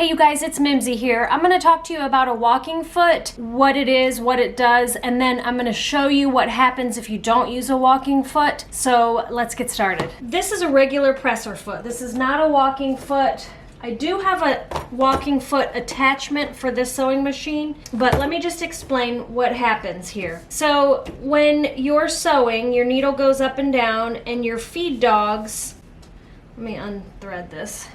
Hey you guys, it's Mimsy here. I'm going to talk to you about a walking foot, what it is, what it does, and then I'm going to show you what happens if you don't use a walking foot. So let's get started. This is a regular presser foot. This is not a walking foot. I do have a walking foot attachment for this sewing machine, but let me just explain what happens here. So when you're sewing, your needle goes up and down and your feed dogs, let me unthread this.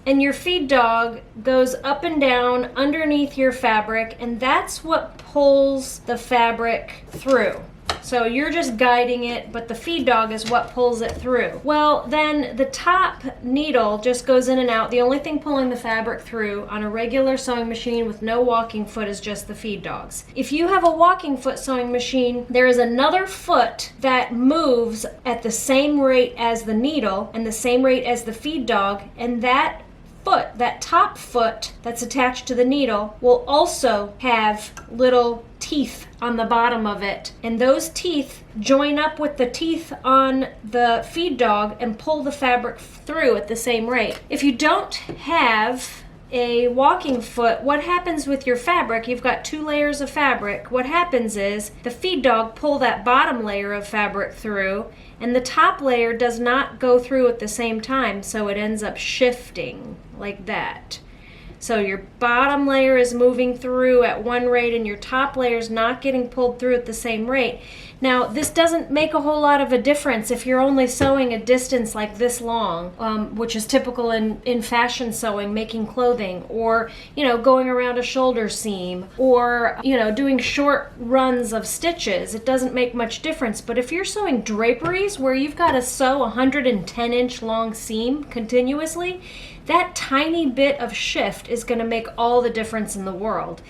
And your feed dog goes up and down underneath your fabric, and that's what pulls the fabric through. So you're just guiding it, but the feed dog is what pulls it through. Well, then the top needle just goes in and out. The only thing pulling the fabric through on a regular sewing machine with no walking foot is just the feed dogs. If you have a walking foot sewing machine, there is another foot that moves at the same rate as the needle and the same rate as the feed dog, and that foot, that top foot that's attached to the needle, will also have little teeth on the bottom of it, and those teeth join up with the teeth on the feed dog and pull the fabric through at the same rate. If you don't have a walking foot, what happens with your fabric? You've got two layers of fabric. What happens is the feed dog pull that bottom layer of fabric through, and the top layer does not go through at the same time, so it ends up shifting like that. So your bottom layer is moving through at one rate and your top layer is not getting pulled through at the same rate. Now, this doesn't make a whole lot of a difference if you're only sewing a distance like this long, which is typical in fashion sewing, making clothing, or, going around a shoulder seam, or, doing short runs of stitches. It doesn't make much difference. But if you're sewing draperies where you've got to sew a 110-inch long seam continuously, that tiny bit of shift is going to make all the difference in the world.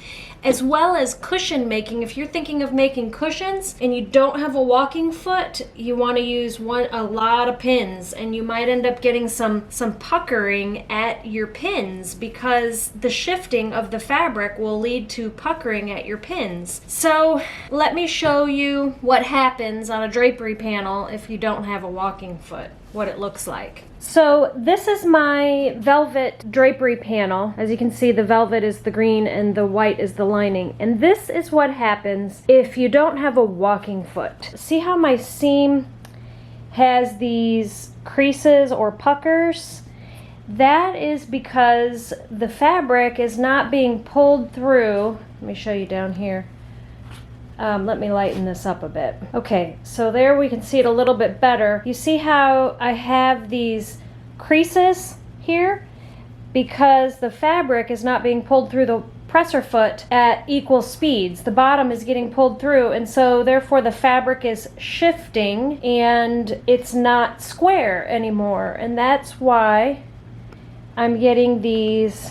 As well as cushion making. If you're thinking of making cushions and you don't have a walking foot, you want to use a lot of pins, and you might end up getting some puckering at your pins because the shifting of the fabric will lead to puckering at your pins. So let me show you what happens on a drapery panel if you don't have a walking foot, what it looks like. So this is my velvet drapery panel. As you can see, the velvet is the green and the white is the lining. And this is what happens if you don't have a walking foot. See how my seam has these creases or puckers? That is because the fabric is not being pulled through. Let me show you down here. Let me lighten this up a bit. Okay, so there we can see it a little bit better. You see how I have these creases here? Because the fabric is not being pulled through the presser foot at equal speeds. The bottom is getting pulled through, and so therefore the fabric is shifting and it's not square anymore. And that's why I'm getting these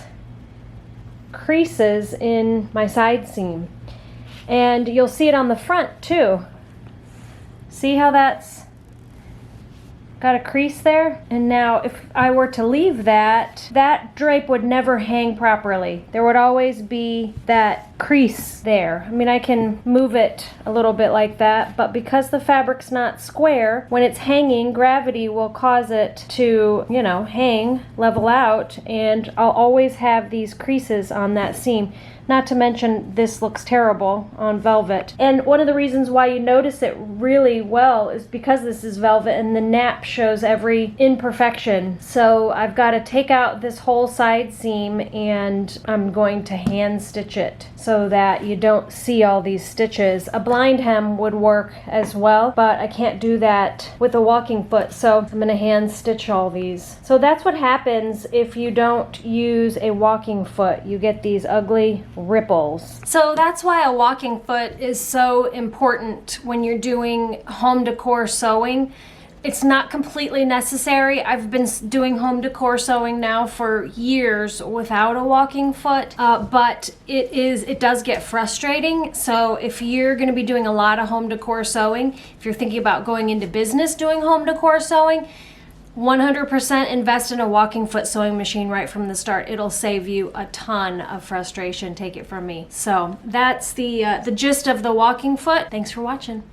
creases in my side seam. And you'll see it on the front too. See how that's got a crease there? And now if I were to leave that drape would never hang properly. There would always be that crease there. I mean, I can move it a little bit like that, but because the fabric's not square, when it's hanging, gravity will cause it to, hang, level out, and I'll always have these creases on that seam. Not to mention, this looks terrible on velvet. And one of the reasons why you notice it really well is because this is velvet and the nap shows every imperfection. So I've got to take out this whole side seam and I'm going to hand stitch it so that you don't see all these stitches. A blind hem would work as well, but I can't do that with a walking foot, so I'm going to hand stitch all these. So that's what happens if you don't use a walking foot. You get these ugly ripples. So that's why a walking foot is so important when you're doing home decor sewing. It's not completely necessary. I've been doing home decor sewing now for years without a walking foot, but it does get frustrating. So if you're going to be doing a lot of home decor sewing, if you're thinking about going into business doing home decor sewing, 100% invest in a walking foot sewing machine right from the start. It'll save you a ton of frustration, take it from me. So that's the gist of the walking foot. Thanks for watching.